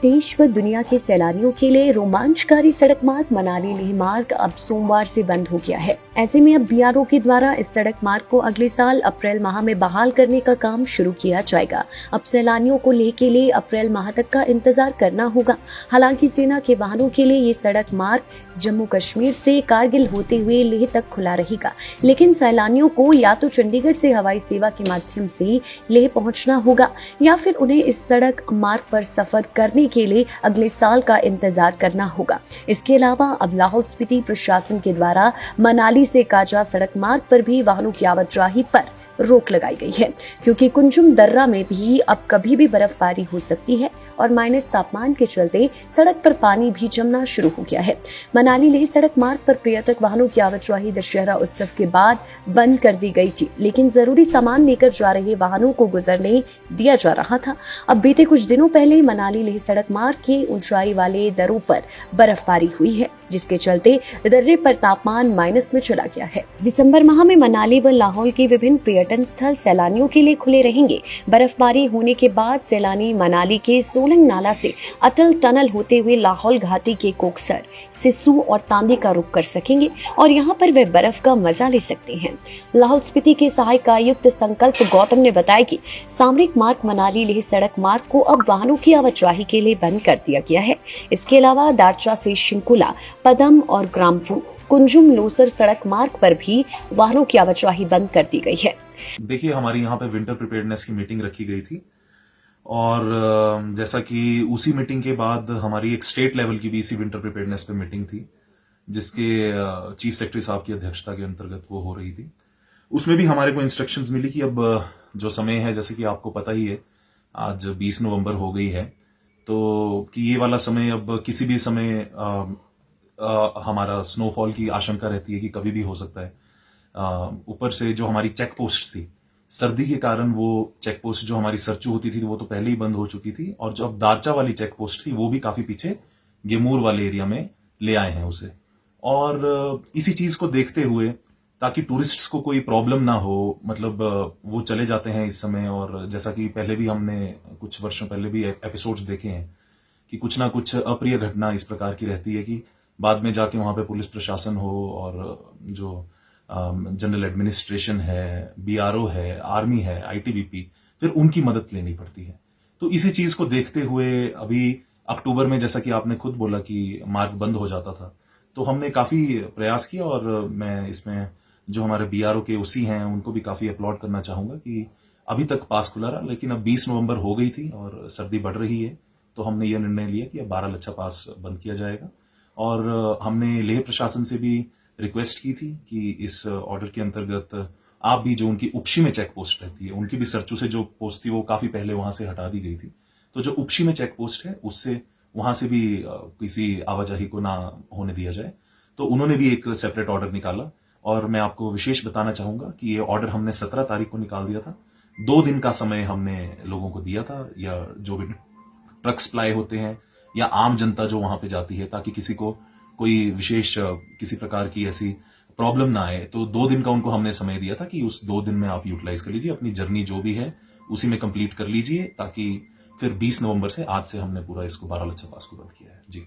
देश व दुनिया के सैलानियों के लिए रोमांचकारी सड़क मार्ग मनाली लेह मार्ग अब सोमवार से बंद हो गया है। ऐसे में अब बीआरओ के द्वारा इस सड़क मार्ग को अगले साल अप्रैल माह में बहाल करने का काम शुरू किया जाएगा। अब सैलानियों को लेह के लिए अप्रैल माह तक का इंतजार करना होगा। हालांकि सेना के वाहनों के लिए ये सड़क मार्ग जम्मू कश्मीर से कारगिल होते हुए लेह तक खुला रहेगा, लेकिन सैलानियों को या तो चंडीगढ़ से हवाई सेवा के माध्यम से लेह पहुंचना होगा या फिर उन्हें इस सड़क मार्ग पर सफर करने के लिए अगले साल का इंतजार करना होगा। इसके अलावा अब लाहौल स्पीति प्रशासन के द्वारा मनाली से काजा सड़क मार्ग पर भी वाहनों की आवाजाही पर रोक लगाई गई है, क्योंकि कुंजुम दर्रा में भी अब कभी भी बर्फबारी हो सकती है और माइनस तापमान के चलते सड़क पर पानी भी जमना शुरू हो गया है। मनाली लेह सड़क मार्ग पर पर्यटक वाहनों की आवाजाही दशहरा उत्सव के बाद बंद कर दी गई थी, लेकिन जरूरी सामान लेकर जा रहे वाहनों को गुजरने दिया जा रहा था। अब बीते कुछ दिनों पहले मनाली लेह सड़क मार्ग के ऊंचाई वाले दर्रों पर बर्फबारी हुई है, जिसके चलते दर्रे पर तापमान माइनस में चला गया है। दिसंबर माह में मनाली व लाहौल के विभिन्न पर्यटन स्थल सैलानियों के लिए खुले रहेंगे। बर्फबारी होने के बाद सैलानी मनाली के सोलंग नाला से अटल टनल होते हुए लाहौल घाटी के कोकसर, सिस्सू और तांदी का रुख कर सकेंगे और यहाँ पर वे बर्फ का मजा ले सकते हैं। लाहौल स्पीति के सहायक आयुक्त संकल्प गौतम ने बताया कि सामरिक मार्ग मनाली लेह सड़क मार्ग को अब वाहनों की आवाजाही के लिए बंद कर दिया गया है। इसके अलावा दारचा से शिंकुला, पदम और ग्राम्फू, कुंजुम लोसर सड़क मार्ग पर भी वाहनों की आवाजाही बंद कर दी गई है। देखिए, हमारी यहाँ पे विंटर प्रिपेयर्डनेस की मीटिंग रखी गई थी और जैसा कि उसी मीटिंग के बाद हमारी एक स्टेट लेवल की भी इसी विंटर प्रिपेयर्डनेस पे मीटिंग थी, जिसके चीफ सेक्रेटरी साहब की अध्यक्षता के अंतर्गत वो हो रही थी। उसमें भी हमारे को इंस्ट्रक्शंस मिली कि अब जो समय है, जैसे कि आपको पता ही है, आज 20 नवंबर हो गई है, तो कि ये वाला समय अब किसी भी समय हमारा स्नोफॉल की आशंका रहती है कि कभी भी हो सकता है। ऊपर से जो हमारी चेक पोस्ट थी, सर्दी के कारण वो चेक पोस्ट जो हमारी सरचू होती थी वो तो पहले ही बंद हो चुकी थी, और जो अब दारचा वाली चेक पोस्ट थी वो भी काफी पीछे गेमूर वाले एरिया में ले आए हैं उसे। और इसी चीज को देखते हुए, ताकि टूरिस्ट्स को कोई प्रॉब्लम ना हो, मतलब वो चले जाते हैं इस समय, और जैसा कि पहले भी हमने कुछ वर्षों पहले भी एपिसोड्स देखे हैं कि कुछ ना कुछ अप्रिय घटना इस प्रकार की रहती है कि बाद में जाके वहां पे पुलिस प्रशासन हो और जो जनरल एडमिनिस्ट्रेशन है, बीआरओ है, आर्मी है, आईटीबीपी, फिर उनकी मदद लेनी पड़ती है। तो इसी चीज को देखते हुए अभी अक्टूबर में, जैसा कि आपने खुद बोला कि मार्ग बंद हो जाता था, तो हमने काफी प्रयास किया और मैं इसमें जो हमारे बीआरओ के ओसी हैं उनको भी काफी अपलॉड करना चाहूंगा कि अभी तक पास खुला रहा, लेकिन अब 20 नवंबर हो गई थी और सर्दी बढ़ रही है, तो हमने ये निर्णय लिया कि अब 12 लच्छा पास बंद किया जाएगा। और हमने लेह प्रशासन से भी रिक्वेस्ट की थी कि इस ऑर्डर के अंतर्गत आप भी, जो उनकी उपशी में चेक पोस्ट रहती है, उनकी भी सरचू से जो पोस्ट थी वो काफी पहले वहां से हटा दी गई थी, तो जो उपशी में चेक पोस्ट है उससे वहां से भी किसी आवाजाही को ना होने दिया जाए। तो उन्होंने भी एक सेपरेट ऑर्डर निकाला, और मैं आपको विशेष बताना चाहूंगा कि ये ऑर्डर हमने 17 तारीख को निकाल दिया था। 2 दिन का समय हमने लोगों को दिया था, या जो भी ट्रक सप्लाई होते हैं या आम जनता जो वहां पे जाती है, ताकि किसी को कोई विशेष किसी प्रकार की ऐसी प्रॉब्लम ना आए। तो 2 दिन का उनको हमने समय दिया था कि उस 2 दिन में आप यूटिलाइज कर लीजिए, अपनी जर्नी जो भी है उसी में कंप्लीट कर लीजिए, ताकि फिर 20 नवंबर से, आज से हमने पूरा इसको 12 लच्छा पास को बंद किया है। जी।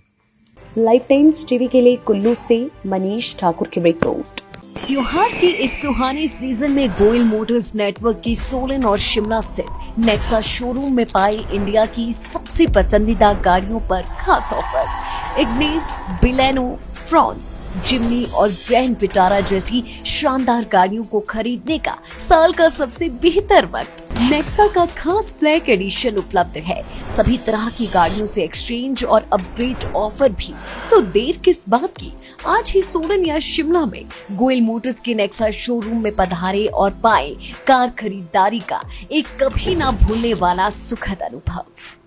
लाइफ टाइम्स टीवी के लिए कुल्लू से मनीष ठाकुर की रिपोर्ट। त्योहार के इस सुहाने सीजन में गोयल मोटर्स नेटवर्क की सोलन और शिमला स्थित नेक्सा शोरूम में पाई इंडिया की सबसे पसंदीदा गाड़ियों पर खास ऑफर। इग्निस, बिलेनो, फ्रॉन्स, जिमनी और ग्रैंड विटारा जैसी शानदार गाड़ियों को खरीदने का साल का सबसे बेहतर वक्त। नेक्सा का खास ब्लैक एडिशन उपलब्ध है। सभी तरह की गाड़ियों से एक्सचेंज और अपग्रेड ऑफर भी। तो देर किस बात की, आज ही सोलन या शिमला में गोयल मोटर्स के नेक्सा शोरूम में पधारे और पाए कार खरीदारी का एक कभी ना भूलने वाला सुखद अनुभव।